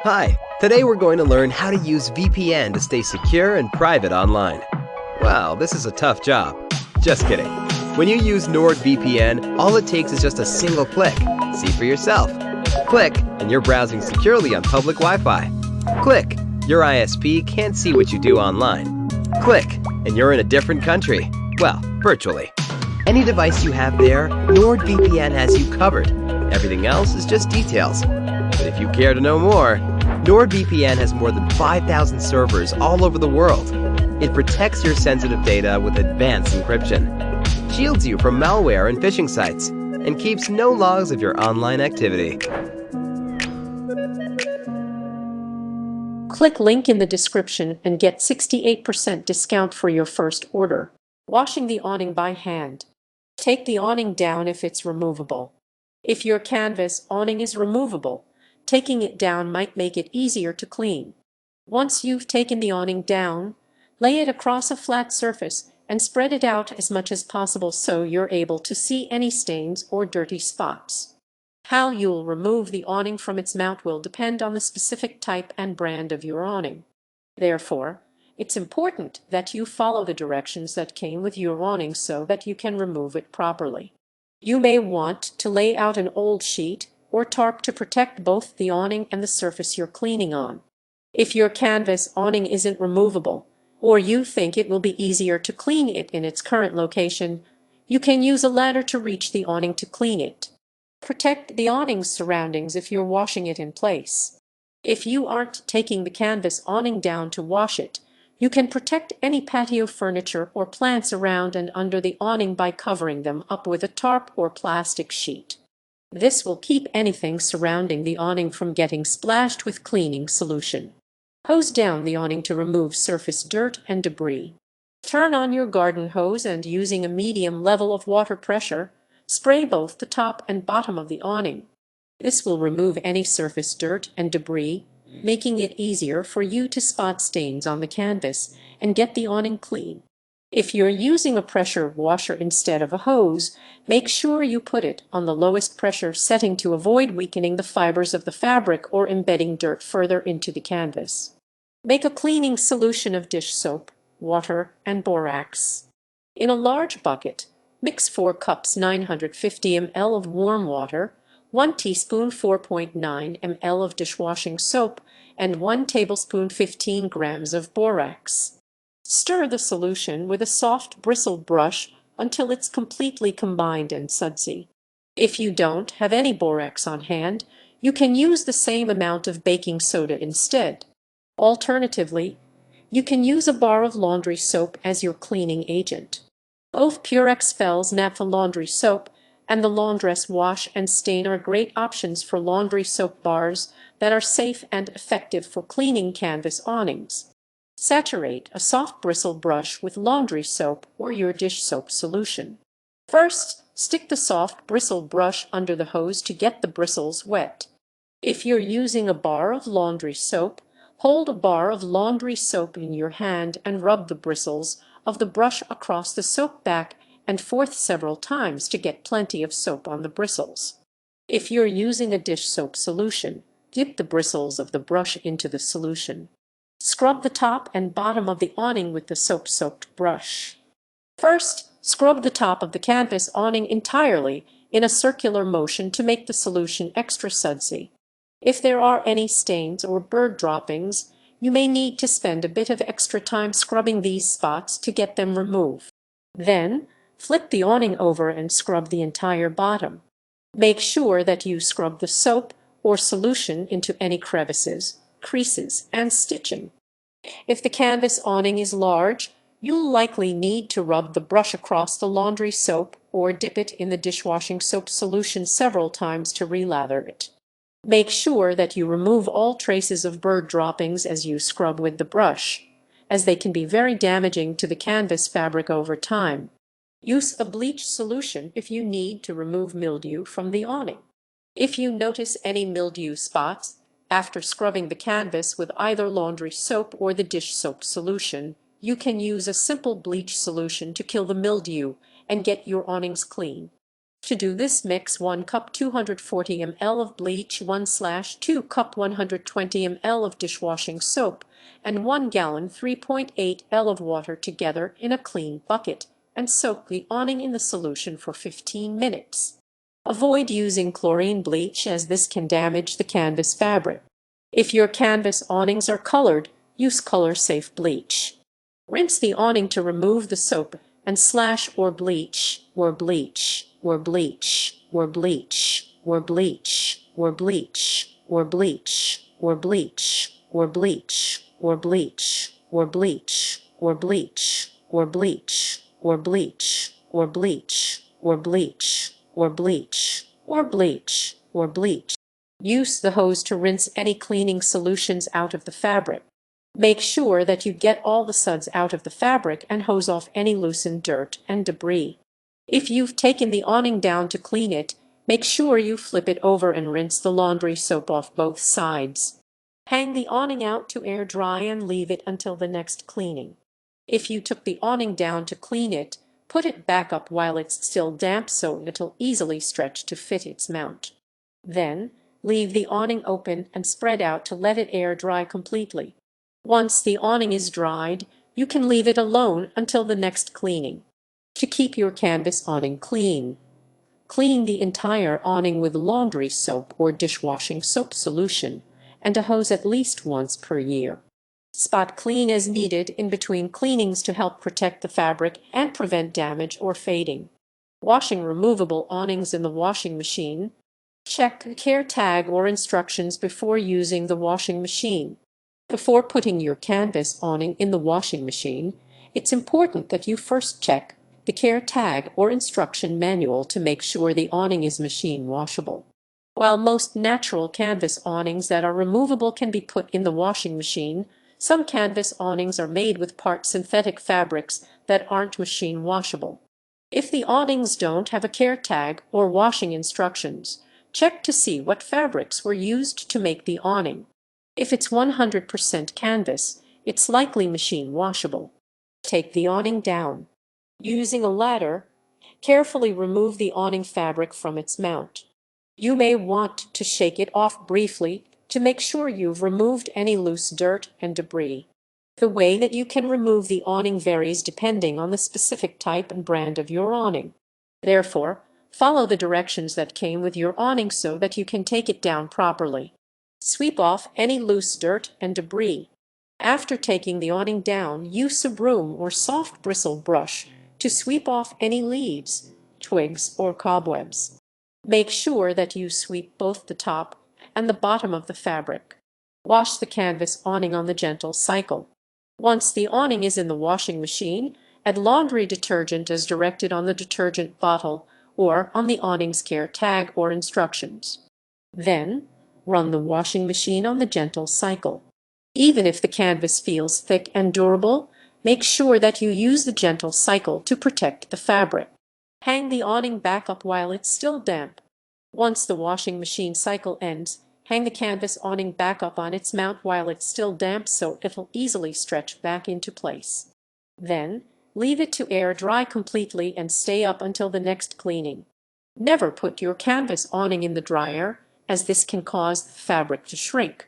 Hi, today we're going to learn how to use VPN to stay secure and private online. Wow, this is a tough job. Just kidding. When you use NordVPN, all it takes is just a single click. See for yourself. Click, and you're browsing securely on public Wi-Fi. Click, your ISP can't see what you do online. Click, and you're in a different country. Well, virtually. Any device you have there, NordVPN has you covered. Everything else is just details. But if you care to know more, NordVPN has more than 5,000 servers all over the world. It protects your sensitive data with advanced encryption, shields you from malware and phishing sites, and keeps no logs of your online activity. Click link in the description and get 68% discount for your first order. Washing the awning by hand. Take the awning down if it's removable. If your canvas awning is removable, taking it down might make it easier to clean. Once you've taken the awning down, lay it across a flat surface and spread it out as much as possible so you're able to see any stains or dirty spots. How you'll remove the awning from its mount will depend on the specific type and brand of your awning. Therefore, it's important that you follow the directions that came with your awning so that you can remove it properly. You may want to lay out an old sheet or tarp to protect both the awning and the surface you're cleaning on. If your canvas awning isn't removable, or you think it will be easier to clean it in its current location, you can use a ladder to reach the awning to clean it. Protect the awning's surroundings if you're washing it in place. If you aren't taking the canvas awning down to wash it, you can protect any patio furniture or plants around and under the awning by covering them up with a tarp or plastic sheet. This will keep anything surrounding the awning from getting splashed with cleaning solution. Hose down the awning to remove surface dirt and debris. Turn on your garden hose and using a medium level of water pressure, spray both the top and bottom of the awning. This will remove any surface dirt and debris, making it easier for you to spot stains on the canvas and get the awning clean. If you're using a pressure washer instead of a hose, make sure you put it on the lowest pressure setting to avoid weakening the fibers of the fabric or embedding dirt further into the canvas. Make a cleaning solution of dish soap, water, and borax. In a large bucket, mix 4 cups 950 ml of warm water, 1 teaspoon 4.9 ml of dishwashing soap, and 1 tablespoon 15 grams of borax. Stir the solution with a soft bristled brush until it's completely combined and sudsy. If you don't have any borax on hand, you can use the same amount of baking soda instead. Alternatively, you can use a bar of laundry soap as your cleaning agent. Both Purex Fels Naphtha laundry soap and the Laundress Wash and Stain are great options for laundry soap bars that are safe and effective for cleaning canvas awnings. Saturate a soft bristle brush with laundry soap or your dish soap solution. First, stick the soft bristle brush under the hose to get the bristles wet. If you're using a bar of laundry soap, hold a bar of laundry soap in your hand and rub the bristles of the brush across the soap back and forth several times to get plenty of soap on the bristles. If you're using a dish soap solution, dip the bristles of the brush into the solution. Scrub the top and bottom of the awning with the soap-soaked brush. First, scrub the top of the canvas awning entirely in a circular motion to make the solution extra sudsy. If there are any stains or bird droppings, you may need to spend a bit of extra time scrubbing these spots to get them removed. Then, flip the awning over and scrub the entire bottom. Make sure that you scrub the soap or solution into any crevices, creases, and stitching. If the canvas awning is large, you'll likely need to rub the brush across the laundry soap or dip it in the dishwashing soap solution several times to relather it. Make sure that you remove all traces of bird droppings as you scrub with the brush, as they can be very damaging to the canvas fabric over time. Use a bleach solution if you need to remove mildew from the awning. If you notice any mildew spots after scrubbing the canvas with either laundry soap or the dish soap solution, you can use a simple bleach solution to kill the mildew and get your awnings clean. To do this, mix 1 cup 240 ml of bleach, 1/2 cup 120 ml of dishwashing soap, and 1 gallon 3.8 L of water together in a clean bucket, and soak the awning in the solution for 15 minutes. Avoid using chlorine bleach as this can damage the canvas fabric. If your canvas awnings are colored, use color-safe bleach. Rinse the awning to remove the soap and slash or bleach, or bleach, or bleach, or bleach, or bleach, or bleach, or bleach, or bleach, or bleach, or bleach, or bleach, or bleach, or bleach, or bleach, or bleach, or bleach, or bleach, or bleach, or bleach. Use the hose to rinse any cleaning solutions out of the fabric. Make sure that you get all the suds out of the fabric and hose off any loosened dirt and debris. If you've taken the awning down to clean it, make sure you flip it over and rinse the laundry soap off both sides. Hang the awning out to air dry and leave it until the next cleaning. If you took the awning down to clean it, put it back up while it's still damp so it'll easily stretch to fit its mount. Then, leave the awning open and spread out to let it air dry completely. Once the awning is dried, you can leave it alone until the next cleaning. To keep your canvas awning clean, clean the entire awning with laundry soap or dishwashing soap solution and a hose at least once per year. Spot clean as needed in between cleanings to help protect the fabric and prevent damage or fading. Washing removable awnings in the washing machine. Check the care tag or instructions before using the washing machine. Before putting your canvas awning in the washing machine, it's important that you first check the care tag or instruction manual to make sure the awning is machine washable. While most natural canvas awnings that are removable can be put in the washing machine, some canvas awnings are made with part synthetic fabrics that aren't machine washable. If the awnings don't have a care tag or washing instructions, check to see what fabrics were used to make the awning. If it's 100% canvas, it's likely machine washable. Take the awning down. Using a ladder, carefully remove the awning fabric from its mount. You may want to shake it off briefly to make sure you've removed any loose dirt and debris. The way that you can remove the awning varies depending on the specific type and brand of your awning. Therefore, follow the directions that came with your awning so that you can take it down properly. Sweep off any loose dirt and debris. After taking the awning down, use a broom or soft bristle brush to sweep off any leaves, twigs, or cobwebs. Make sure that you sweep both the top and the bottom of the fabric. Wash the canvas awning on the gentle cycle. Once the awning is in the washing machine, add laundry detergent as directed on the detergent bottle or on the awning's care tag or instructions. Then, run the washing machine on the gentle cycle. Even if the canvas feels thick and durable, make sure that you use the gentle cycle to protect the fabric. Hang the awning back up while it's still damp. Once the washing machine cycle ends, hang the canvas awning back up on its mount while it's still damp so it'll easily stretch back into place. Then, leave it to air dry completely and stay up until the next cleaning. Never put your canvas awning in the dryer, as this can cause the fabric to shrink.